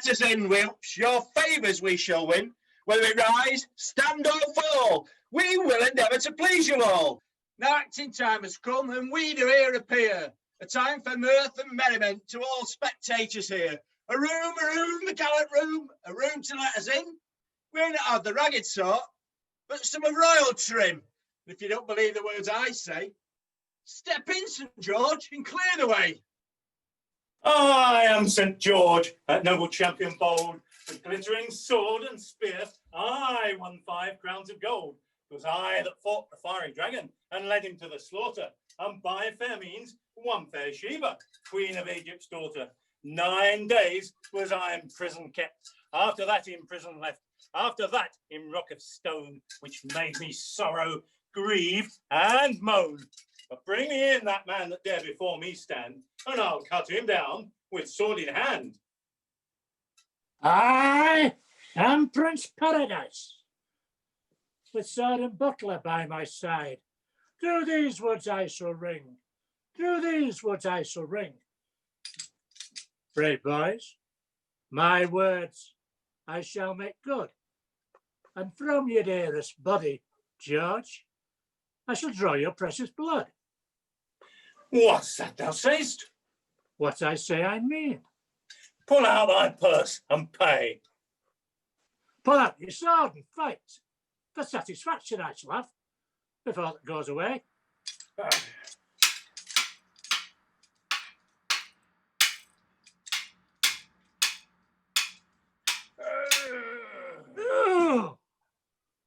let us in, whelps. Your favours we shall win. Whether it rise, stand or fall, we will endeavour to please you all. Now acting time has come, and we do here appear. A time for mirth and merriment to all spectators here. A room, the gallant room, a room to let us in. We're not of the ragged sort, but some of royal trim. And if you don't believe the words I say, step in, St. George, and clear the way. I am St. George, that noble champion bold, with glittering sword and spear. I won 5 crowns of gold. 'Twas I that fought the fiery dragon and led him to the slaughter, and by fair means won fair Sheba, queen of Egypt's daughter. 9 days was I in prison kept, after that in prison left, after that in rock of stone, which made me sorrow, grieve, and moan. But bring me in that man that dare before me stand, and I'll cut him down with sword in hand. I am Prince Paradise, with sword and buckler by my side. Through these woods I shall ring, through these woods I shall ring. Brave boys, my words I shall make good, and from your dearest body, George, I shall draw your precious blood. What's that thou say'st? What I say I mean. Pull out thy purse and pay. Pull out your sword and fight. For satisfaction I shall have, before that goes away.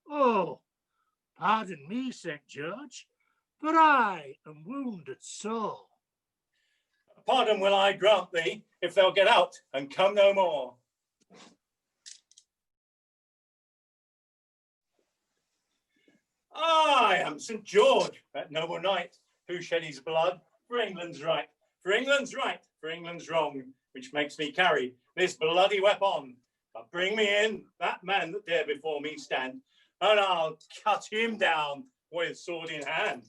Oh, pardon me, St. George, for I am wounded sore. Pardon will I grant thee, if thou get out and come no more. I am St. George, that noble knight, who shed his blood for England's right, for England's right, for England's wrong, which makes me carry this bloody weapon. But bring me in that man that dare before me stand, and I'll cut him down with sword in hand.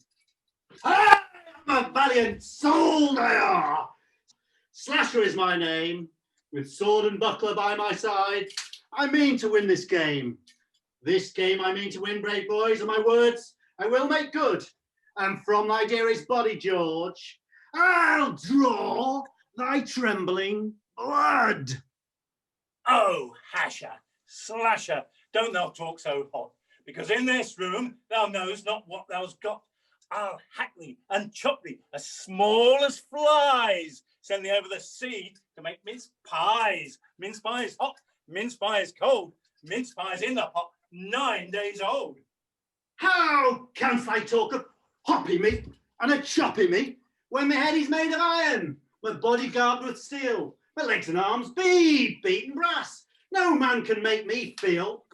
I am a valiant soldier. Slasher is my name, with sword and buckler by my side. I mean to win this game. This game I mean to win, brave boys, and my words I will make good. And from thy dearest body, George, I'll draw thy trembling blood. Oh, Hasher, Slasher, don't thou talk so hot, because in this room thou knowest not what thou'st got. I'll hack thee and chop thee as small as flies, send thee over the sea to make mince pies hot, mince pies cold, mince pies in the pot, 9 days old. How canst thou talk of hoppy meat and a choppy meat when my head is made of iron, my body garbed with steel, my legs and arms be beaten brass? No man can make me feel.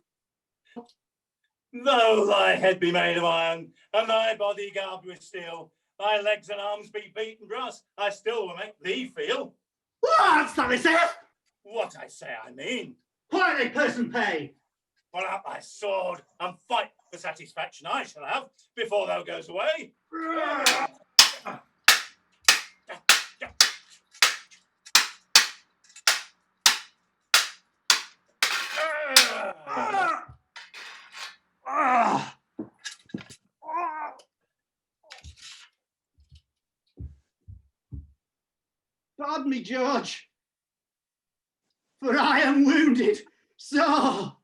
Though thy head be made of iron, and thy body garbed with steel, thy legs and arms be beaten brass, I still will make thee feel. What's that they say? What I say I mean. Why they person pay? Pull out thy sword and fight for satisfaction I shall have before thou goes away. Pardon me, George, for I am wounded sore.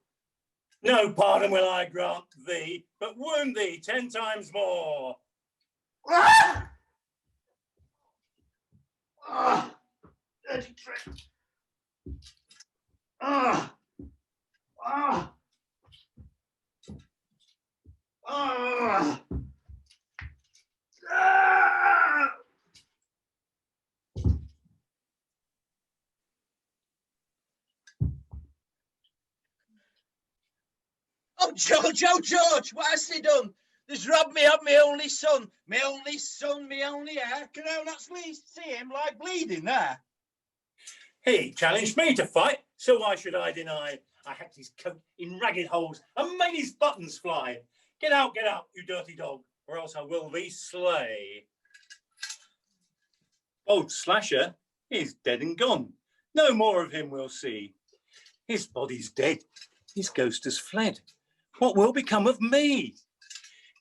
No pardon will I grant thee, but wound thee 10 times more. Dirty trick. Ah! Ah! Ah! Ah! Oh, George, what hast thee done? There's robbed me of my only son, my only heir. Can thou not see him lie bleeding there? He challenged me to fight, so why should I deny? I hacked his coat in ragged holes and made his buttons fly. Get out, you dirty dog, or else I will thee slay. Old Slasher is dead and gone. No more of him we'll see. His body's dead. His ghost has fled. What will become of me?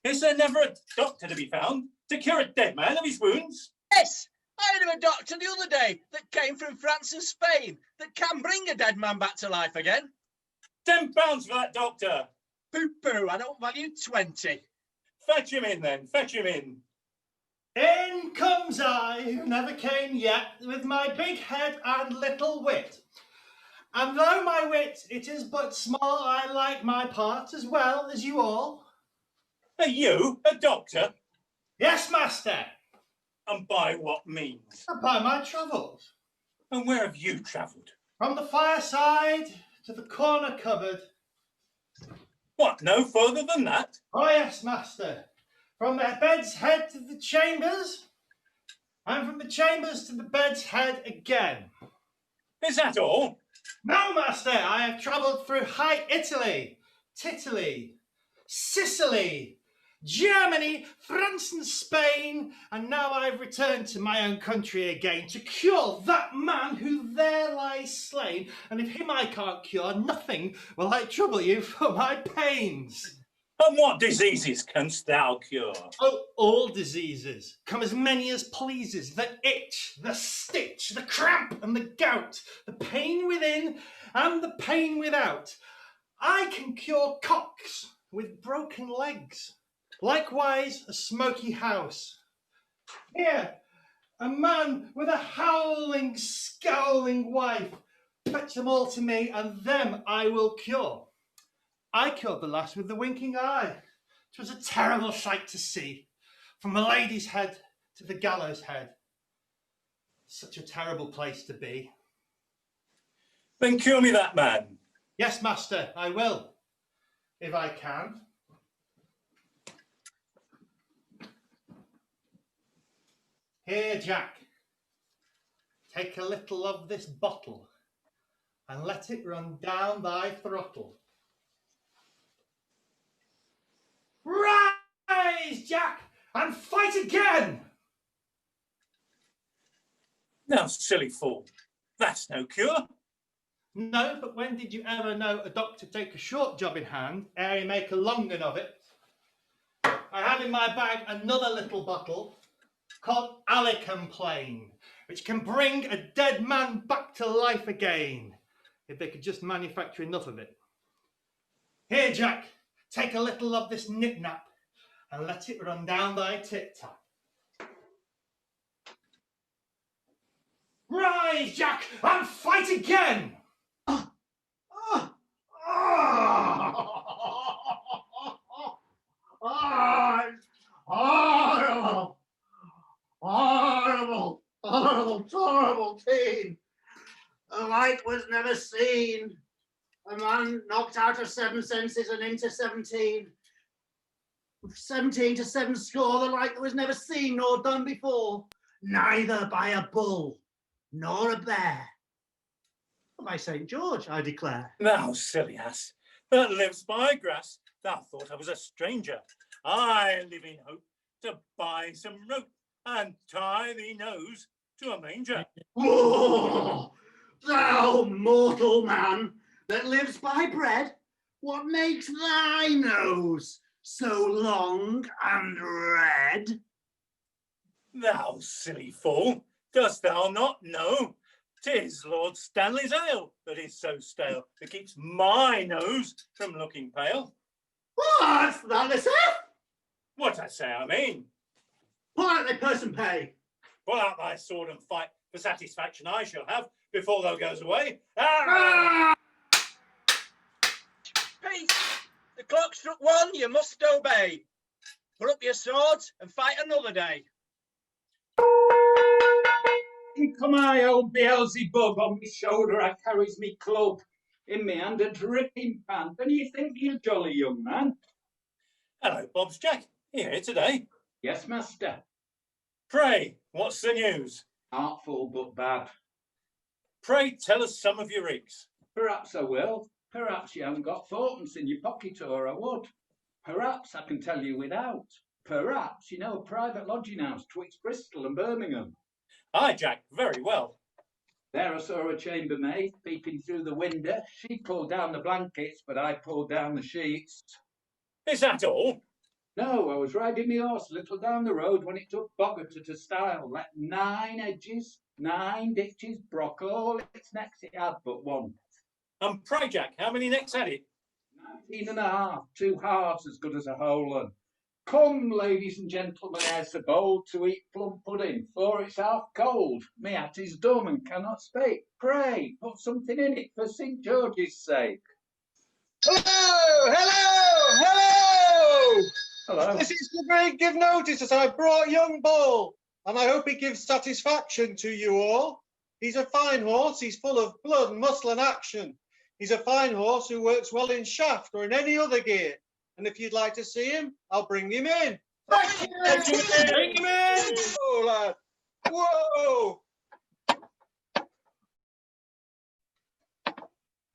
Is there never a doctor to be found to cure a dead man of his wounds? Yes, I heard of a doctor the other day that came from France and Spain that can bring a dead man back to life again. £10 for that doctor. Pooh-pooh, I don't value 20. Fetch him in then, fetch him in. In comes I, who never came yet, with my big head and little wit. And though my wit it is but small, I like my part as well as you all. Are you a doctor? Yes, master. And by what means? By my travels. And where have you travelled? From the fireside to the corner cupboard. What, no further than that? Oh yes, master. From the bed's head to the chambers, and from the chambers to the bed's head again. Is that all? No, master, I have travelled through High Italy, Titaly, Sicily, Germany, France and Spain, and now I've returned to my own country again to cure that man who there lies slain, and if him I can't cure, nothing will I trouble you for my pains. And what diseases canst thou cure? Oh, all diseases, come as many as pleases, the itch, the stitch, the cramp and the gout, the pain within and the pain without. I can cure cocks with broken legs, likewise a smoky house. Here, a man with a howling, scowling wife, fetch them all to me and them I will cure. I cured the last with the winking eye. 'Twas a terrible sight to see, from the lady's head to the gallows head. Such a terrible place to be. Then cure me that man. Yes, master, I will, if I can. Here, Jack, take a little of this bottle and let it run down thy throttle. Rise, Jack, and fight again! Thou silly fool, that's no cure. No, but when did you ever know a doctor take a short job in hand ere he make a long one of it? I have in my bag another little bottle called Alicamplane, which can bring a dead man back to life again, if they could just manufacture enough of it. Here, Jack, take a little of this nip-nap and let it run down thy tit-tap. Rise, Jack, and fight again! Horrible, horrible, horrible, horrible scene. The like was never seen. A man knocked out of 7 senses and into 17. 17 to 7 score, the like that was never seen nor done before, neither by a bull nor a bear. By St. George, I declare. Thou silly ass, that lives by grass, thou thought I was a stranger. I live in hope to buy some rope and tie thee nose to a manger. Oh, thou mortal man that lives by bread, what makes thy nose so long and red? Thou silly fool, dost thou not know? 'Tis Lord Stanley's ale that is so stale, that keeps my nose from looking pale. What's that, Lisa? What I say I mean. Pull out thy purse and pay. Pull out thy sword and fight, for satisfaction I shall have before thou goes away. Ah! Peace! The clock struck 1, you must obey. Put up your swords and fight another day. In come I, old Beelzebub, on me shoulder I carries me club, in me hand a dripping pan. And you think me a jolly young man? Hello, Bob's Jack. Here today. Yes, master. Pray, what's the news? Artful but bad. Pray tell us some of your rigs. Perhaps I will. Perhaps you haven't got fourpence in your pocket, or I would. Perhaps I can tell you without. Perhaps you know a private lodging house twixt Bristol and Birmingham. Aye, Jack, very well. There I saw a chambermaid peeping through the window. She pulled down the blankets, but I pulled down the sheets. Is that all? No, I was riding my horse a little down the road when it took Boggart to style. Let 9 edges, 9 ditches, brock all its necks it had but one. And pray, Jack, how many necks had it? 19 and a half, 2 halves as good as a whole un. Come, ladies and gentlemen, ere so bold to eat plum pudding, for it's half cold. Me hat is dumb and cannot speak. Pray, put something in it for St. George's sake. Hello! Hello! Hello! Hello. This is to give notice that I brought young Bull, and I hope he gives satisfaction to you all. He's a fine horse, he's full of blood, muscle and action. He's a fine horse who works well in shaft or in any other gear. And if you'd like to see him, I'll bring him in. Bring him in! Whoa, lad. Whoa!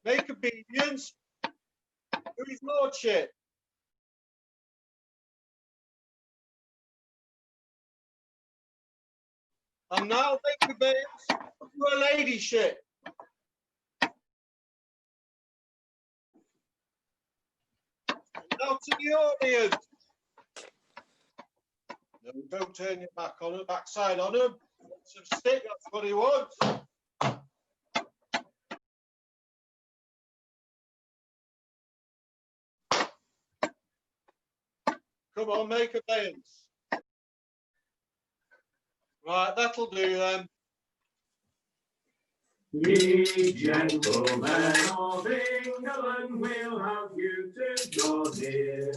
Make obedience to his lordship. And now make obedience to her ladyship. Now to the audience. No, don't turn your back on her, backside on him. Some stick, that's what he wants. Come on, make obedience. Right, that'll do then. Ye gentlemen of England, we'll have you to draw near,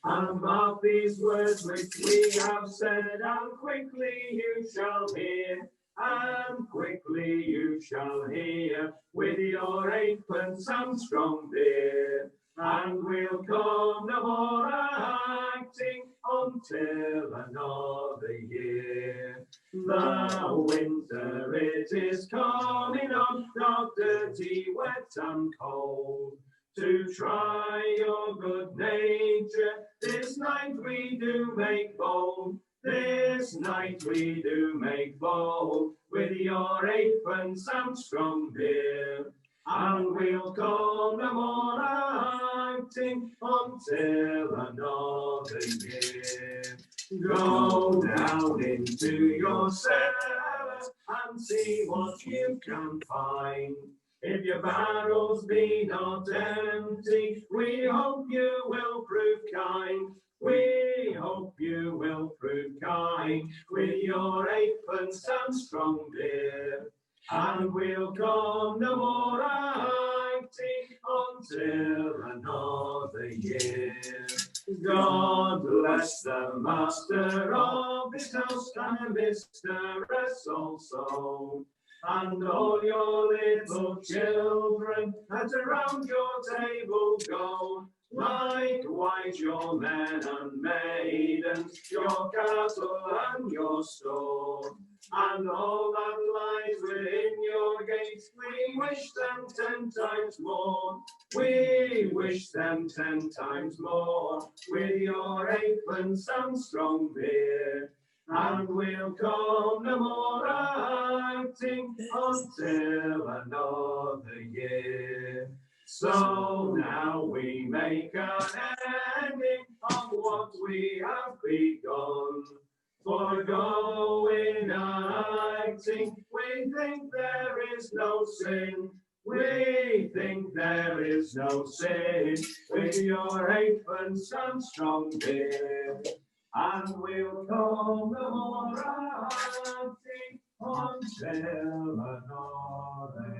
and mark these words which we have said, and quickly you shall hear, and quickly you shall hear, with your 8pence and strong beer, and we'll come no more acting until another year. The winter it is coming on, dark, dirty, wet and cold. To try your good nature, this night we do make bold. This night we do make bold, with your 8pence and strong beer. And we'll come no more acting until another year. Go down into your cellar and see what you can find. If your barrels be not empty, we hope you will prove kind. We hope you will prove kind, with your 8pence and strong beer. And we'll come no more acting until another year. God bless the master of this house and the mistress also, and all your little children that around your table go. Likewise your men and maidens, your cattle and your store, and all that lies within your gates, we wish them 10 times more. We wish them 10 times more, with your 8pence and strong beer. And we'll come no more acting until another year. So now we make an ending of what we have begun. For going acting, we think there is no sin. We think there is no sin, with your 8pence and strong beer. And we'll come no more acting until another